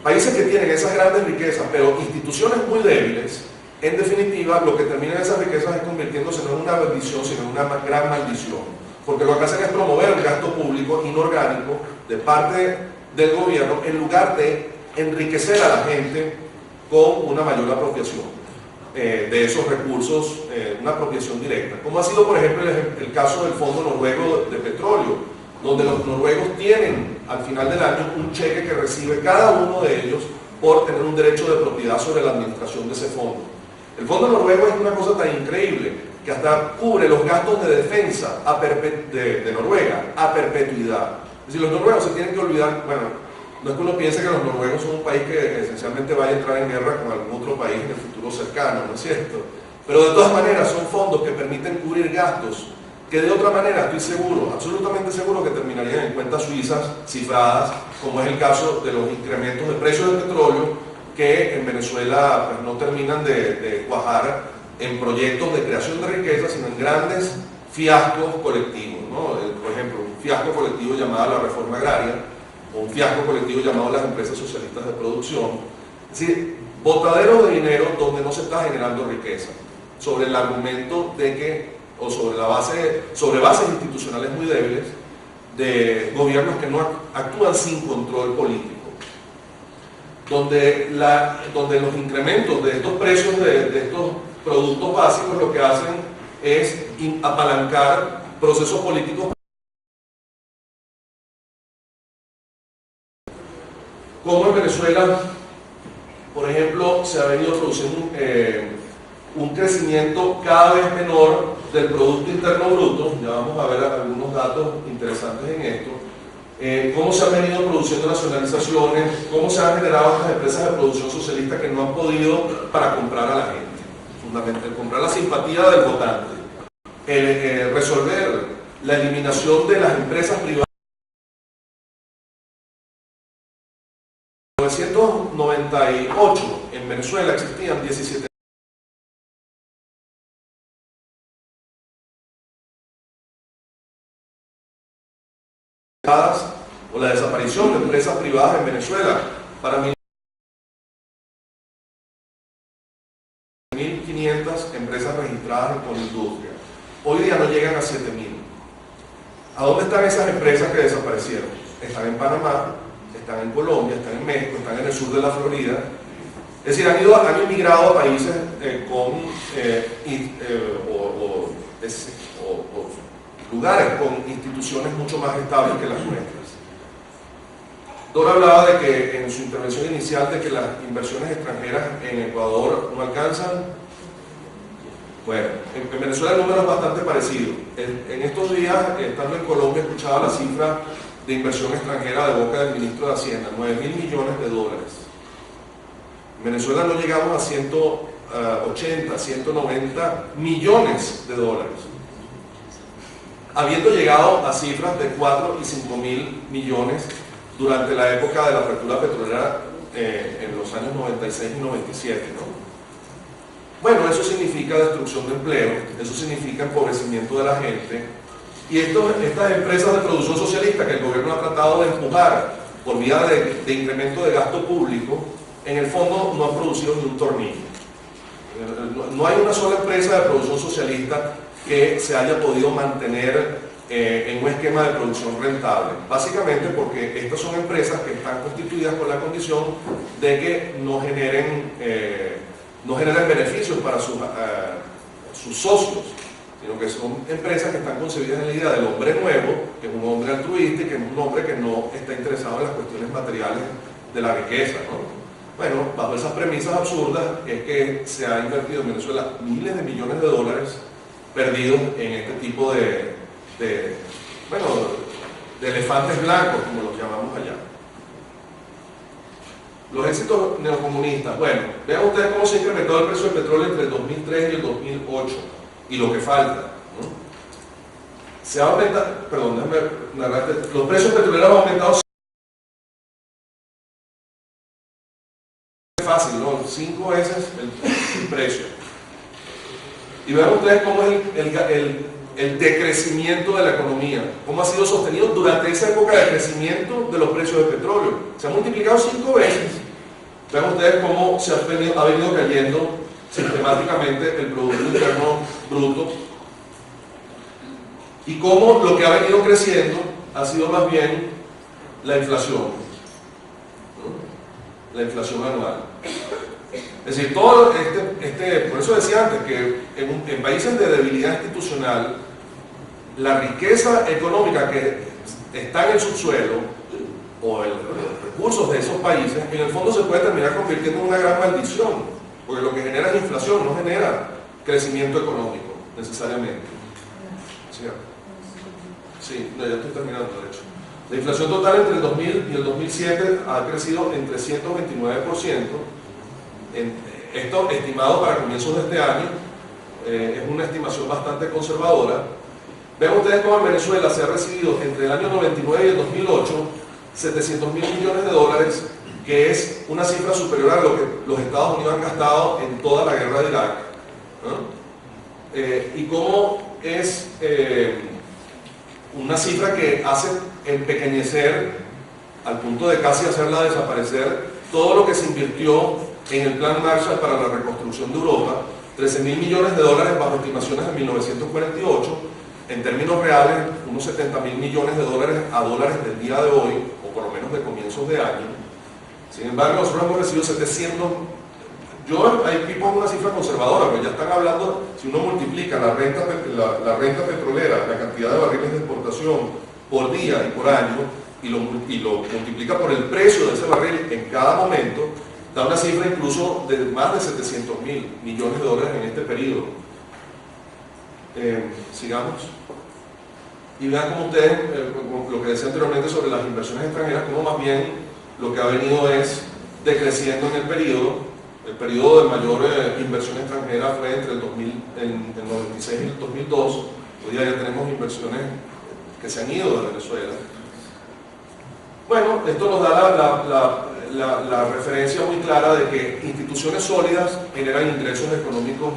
países que tienen esas grandes riquezas, pero instituciones muy débiles, en definitiva, lo que termina en esas riquezas es convirtiéndose no en una bendición, sino en una gran maldición. porque lo que hacen es promover un gasto público inorgánico de parte del gobierno en lugar de enriquecer a la gente con una mayor apropiación de esos recursos, una apropiación directa, como ha sido por ejemplo el caso del Fondo Noruego de Petróleo, donde los noruegos tienen al final del año un cheque que recibe cada uno de ellos por tener un derecho de propiedad sobre la administración de ese fondo. El Fondo Noruego es una cosa tan increíble que hasta cubre los gastos de defensa de Noruega a perpetuidad. Es decir, los noruegos se tienen que olvidar, bueno, no es que uno piense que los noruegos son un país que esencialmente vaya a entrar en guerra con algún otro país en el futuro cercano, ¿no es cierto? Pero de todas maneras son fondos que permiten cubrir gastos que de otra manera, estoy seguro, absolutamente seguro que terminarían en cuentas suizas cifradas, como es el caso de los incrementos de precios del petróleo, que en Venezuela pues, no terminan de cuajar en proyectos de creación de riqueza, sino en grandes fiascos colectivos, ¿no? Por ejemplo, un fiasco colectivo llamado la reforma agraria, o un fiasco colectivo llamado las empresas socialistas de producción. Es decir, botaderos de dinero donde no se está generando riqueza, sobre el argumento de que o sobre bases institucionales muy débiles de gobiernos que no actúan sin control político, donde los incrementos de estos precios de estos productos básicos lo que hacen es apalancar procesos políticos. Como en Venezuela, por ejemplo, se ha venido produciendo un crecimiento cada vez menor del Producto Interno Bruto. Ya vamos a ver algunos datos interesantes en esto, cómo se han venido produciendo nacionalizaciones, cómo se han generado estas empresas de producción socialista que no han podido para comprar a la gente, fundamentalmente comprar la simpatía del votante, resolver la eliminación de las empresas privadas. En 1998 en Venezuela existían 17 o la desaparición de empresas privadas en Venezuela para 1.500 empresas registradas en Colindustria. Hoy día no llegan a 7.000. ¿A dónde están esas empresas que desaparecieron? Están en Panamá, están en Colombia, están en México, están en el sur de la Florida. Es decir, han emigrado a países lugares con instituciones mucho más estables que las nuestras. Dora hablaba de que en su intervención inicial de que las inversiones extranjeras en Ecuador no alcanzan. Bueno, en Venezuela el número es bastante parecido. En estos días, estando en Colombia, escuchaba la cifra de inversión extranjera de boca del ministro de Hacienda, 9.000 millones de dólares. En Venezuela no llegamos a 180, 190 millones de dólares, habiendo llegado a cifras de 4 y 5 mil millones durante la época de la apertura petrolera en los años 96 y 97, ¿no? Bueno, eso significa destrucción de empleo, eso significa empobrecimiento de la gente, y estas empresas de producción socialista que el gobierno ha tratado de empujar por vía de incremento de gasto público, en el fondo no han producido ni un tornillo. No hay una sola empresa de producción socialista que se haya podido mantener en un esquema de producción rentable, básicamente porque estas son empresas que están constituidas con la condición de que no generen beneficios para sus socios, sino que son empresas que están concebidas en la idea del hombre nuevo, que es un hombre altruista y que es un hombre que no está interesado en las cuestiones materiales de la riqueza, ¿no? Bueno, bajo esas premisas absurdas es que se ha invertido en Venezuela miles de millones de dólares perdidos en este tipo de elefantes blancos, como los llamamos allá. Los éxitos neocomunistas. Bueno, vean ustedes cómo se ha incrementado el precio del petróleo entre el 2003 y el 2008 y lo que falta, ¿no? Se ha aumentado, perdón, déjame narrarte, los precios petroleros han aumentado fácil, ¿no? 5 veces el precio. Y vean ustedes cómo es el decrecimiento de la economía, cómo ha sido sostenido durante esa época de crecimiento de los precios del petróleo. Se ha multiplicado 5 veces. Vean ustedes cómo ha venido cayendo sistemáticamente el Producto Interno Bruto. y cómo lo que ha venido creciendo ha sido más bien la inflación, ¿no? La inflación anual. Es decir, todo por eso decía antes que en países de debilidad institucional, la riqueza económica que está en el subsuelo o los recursos de esos países, en el fondo se puede terminar convirtiendo en una gran maldición, porque lo que genera es inflación, no genera crecimiento económico necesariamente. Sí, no, ya estoy terminando, de hecho. La inflación total entre el 2000 y el 2007 ha crecido en 329%. Esto estimado para comienzos de este año, es una estimación bastante conservadora. Ven ustedes cómo en Venezuela se ha recibido entre el año 99 y el 2008 $700.000 millones, que es una cifra superior a lo que los Estados Unidos han gastado en toda la guerra de Irak, ¿no? Y cómo es una cifra que hace empequeñecer al punto de casi hacerla desaparecer todo lo que se invirtió en el Plan Marshall para la reconstrucción de Europa, $13.000 millones bajo estimaciones de 1948, en términos reales unos $70.000 millones a dólares del día de hoy, o por lo menos de comienzos de año. Sin embargo, nosotros hemos recibido 700, yo ahí pongo una cifra conservadora, pero ya están hablando, si uno multiplica la renta petrolera, la cantidad de barriles de exportación por día y por año, y lo multiplica por el precio de ese barril en cada momento, da una cifra incluso de más de $700.000 millones en este periodo. Sigamos. Y vean como ustedes, lo que decía anteriormente sobre las inversiones extranjeras, como más bien lo que ha venido es decreciendo en el periodo. El periodo de mayor inversión extranjera fue entre el 96 y el 2002. Hoy día ya tenemos inversiones que se han ido de Venezuela. Bueno, esto nos da la referencia muy clara de que instituciones sólidas generan ingresos económicos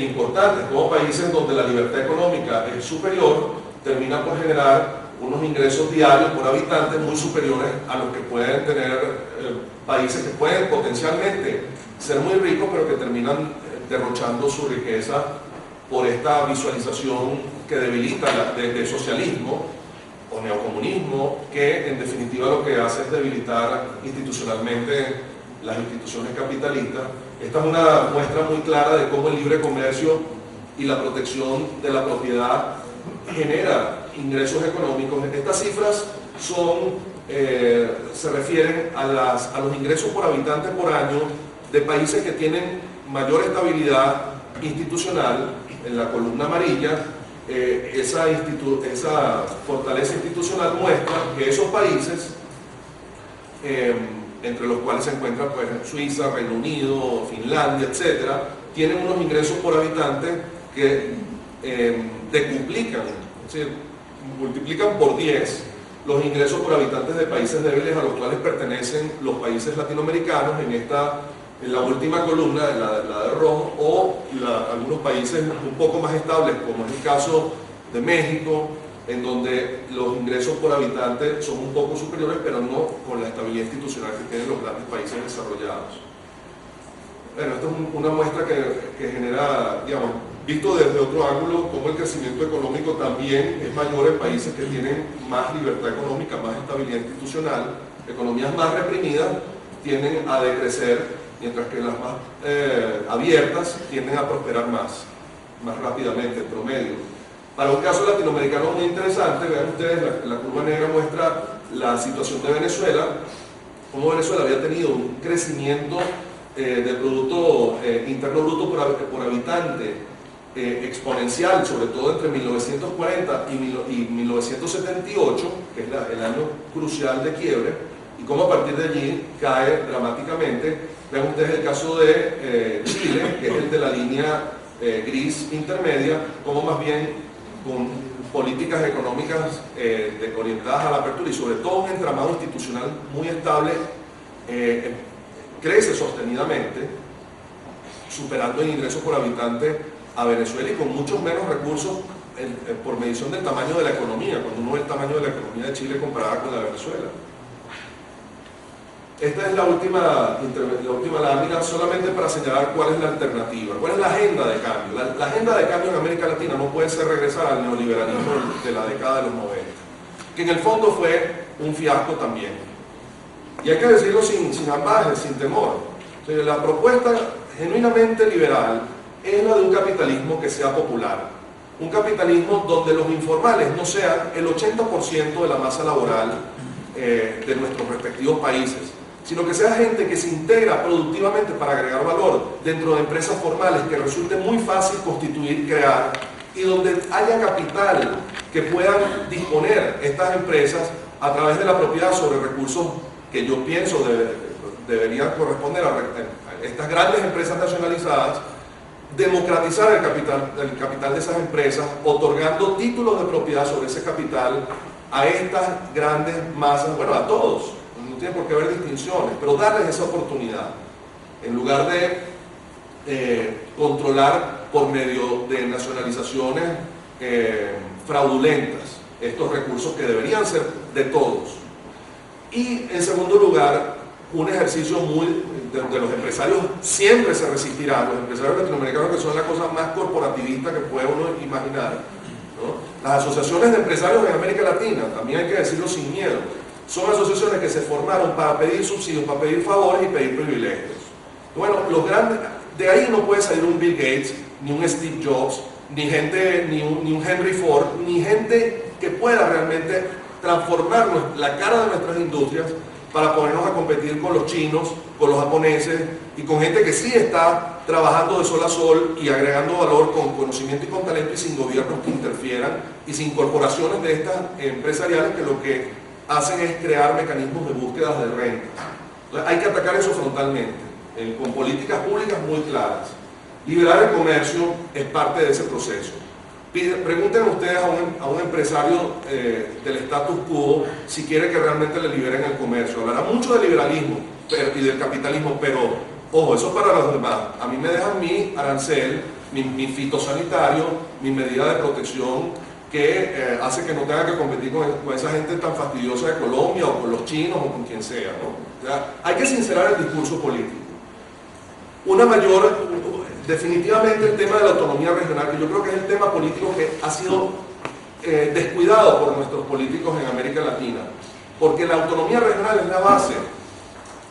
importantes, como países donde la libertad económica es superior, terminan por generar unos ingresos diarios por habitante muy superiores a los que pueden tener países que pueden potencialmente ser muy ricos, pero que terminan derrochando su riqueza por esta visualización que debilita de socialismo o neocomunismo, que en definitiva lo que hace es debilitar institucionalmente las instituciones capitalistas. Esta es una muestra muy clara de cómo el libre comercio y la protección de la propiedad genera ingresos económicos. Estas cifras se refieren a los ingresos por habitante por año de países que tienen mayor estabilidad institucional. En la columna amarilla, esa fortaleza institucional muestra que esos países, entre los cuales se encuentran pues, Suiza, Reino Unido, Finlandia, etc., tienen unos ingresos por habitante que decuplican, es decir, multiplican por 10 los ingresos por habitantes de países débiles a los cuales pertenecen los países latinoamericanos en la última columna, la de rojo, o algunos países un poco más estables, como es el caso de México, en donde los ingresos por habitante son un poco superiores, pero no con la estabilidad institucional que tienen los grandes países desarrollados. Bueno, esto es una muestra que genera, digamos, visto desde otro ángulo, cómo el crecimiento económico también es mayor en países que tienen más libertad económica, más estabilidad institucional. Economías más reprimidas tienden a decrecer, mientras que las más abiertas tienden a prosperar más rápidamente, en promedio. Para un caso latinoamericano muy interesante, vean ustedes, la curva negra muestra la situación de Venezuela, cómo Venezuela había tenido un crecimiento del Producto Interno Bruto por habitante exponencial, sobre todo entre 1940 y 1978, que es el año crucial de quiebre, y cómo a partir de allí cae dramáticamente. Vean ustedes el caso de Chile, que es el de la línea gris intermedia, como más bien con políticas económicas orientadas a la apertura y sobre todo un entramado institucional muy estable, crece sostenidamente, superando en ingresos por habitante a Venezuela y con muchos menos recursos por medición del tamaño de la economía, cuando uno ve el tamaño de la economía de Chile comparada con la de Venezuela. esta es la última lámina, solamente para señalar cuál es la alternativa, cuál es la agenda de cambio. La agenda de cambio en América Latina no puede ser regresar al neoliberalismo de la década de los 90, que en el fondo fue un fiasco también. Y hay que decirlo sin ambajes, sin temor. O sea, la propuesta genuinamente liberal es la de un capitalismo que sea popular. Un capitalismo donde los informales no sean el 80% de la masa laboral de nuestros respectivos países, sino que sea gente que se integra productivamente para agregar valor dentro de empresas formales que resulte muy fácil constituir, crear, y donde haya capital que puedan disponer estas empresas a través de la propiedad sobre recursos que yo pienso deberían corresponder a estas grandes empresas nacionalizadas, democratizar el capital de esas empresas, otorgando títulos de propiedad sobre ese capital a estas grandes masas, bueno, a todos, no tiene por qué haber distinciones, pero darles esa oportunidad, en lugar de controlar por medio de nacionalizaciones fraudulentas estos recursos que deberían ser de todos. Y en segundo lugar, un ejercicio de los empresarios siempre se resistirán, los empresarios latinoamericanos, que son la cosa más corporativista que puede uno imaginar, ¿no? Las asociaciones de empresarios en América Latina, también hay que decirlo sin miedo, son asociaciones que se formaron para pedir subsidios, para pedir favores y pedir privilegios. Bueno, los grandes, de ahí no puede salir un Bill Gates, ni un Steve Jobs, ni un Henry Ford, ni gente que pueda realmente transformar la cara de nuestras industrias para ponernos a competir con los chinos, con los japoneses y con gente que sí está trabajando de sol a sol y agregando valor con conocimiento y con talento, y sin gobiernos que interfieran y sin corporaciones de estas empresariales que lo que hacen es crear mecanismos de búsqueda de renta. Entonces, hay que atacar eso frontalmente, con políticas públicas muy claras. Liberar el comercio es parte de ese proceso. Pregunten ustedes a un empresario del status quo si quiere que realmente le liberen el comercio. Hablará mucho del liberalismo y del capitalismo, pero ojo, eso es para los demás. A mí me dejan mi arancel, mi fitosanitario, mi medida de protección que hace que no tenga que competir con esa gente tan fastidiosa de Colombia o con los chinos o con quien sea, ¿no? O sea, hay que sincerar el discurso político. Definitivamente el tema de la autonomía regional, que yo creo que es el tema político que ha sido descuidado por nuestros políticos en América Latina, porque la autonomía regional es la base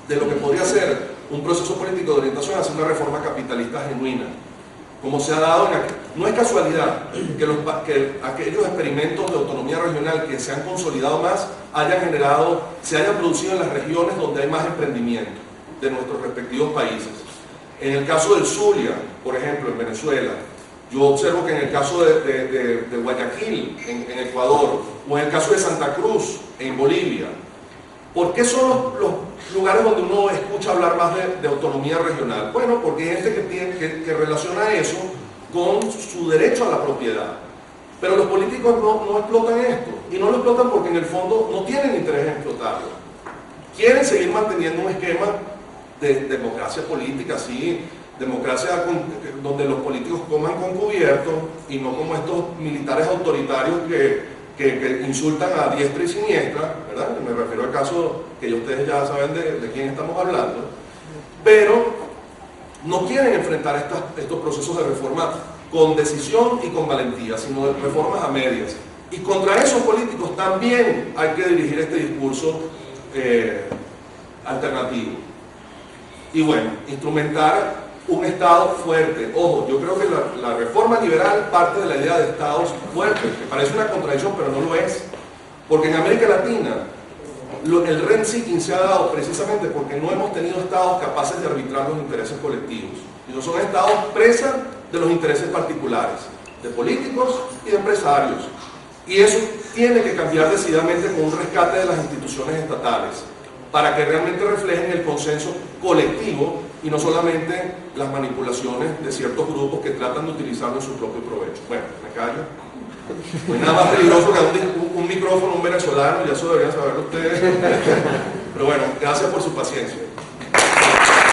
de lo que podría ser un proceso político de orientación hacia una reforma capitalista genuina, como se ha dado no es casualidad que aquellos experimentos de autonomía regional que se han consolidado más se hayan producido en las regiones donde hay más emprendimiento de nuestros respectivos países. En el caso del Zulia, por ejemplo, en Venezuela, yo observo que en el caso de Guayaquil, en Ecuador, o en el caso de Santa Cruz, en Bolivia, ¿por qué son los lugares donde uno escucha hablar más de autonomía regional? Bueno, porque hay gente que relaciona eso con su derecho a la propiedad. Pero los políticos no explotan esto, y no lo explotan porque en el fondo no tienen interés en explotarlo. Quieren seguir manteniendo un esquema de democracia política, sí, democracia donde los políticos coman con cubierto y no como estos militares autoritarios que insultan a diestra y siniestra, ¿verdad? Me refiero al caso que ustedes ya saben de quién estamos hablando, pero no quieren enfrentar estos procesos de reforma con decisión y con valentía, sino de reformas a medias. Y contra esos políticos también hay que dirigir este discurso alternativo. Y bueno, instrumentar un Estado fuerte. Ojo, yo creo que la reforma liberal parte de la idea de Estados fuertes, que parece una contradicción, pero no lo es. Porque en América Latina el rent-seeking se ha dado precisamente porque no hemos tenido Estados capaces de arbitrar los intereses colectivos. Y no son Estados presas de los intereses particulares, de políticos y de empresarios. Y eso tiene que cambiar decididamente con un rescate de las instituciones estatales, para que realmente reflejen el consenso colectivo y no solamente las manipulaciones de ciertos grupos que tratan de utilizarlo en su propio provecho. Bueno, me callo. No hay nada más peligroso que un micrófono, un venezolano, y eso deberían saberlo ustedes. Pero bueno, gracias por su paciencia.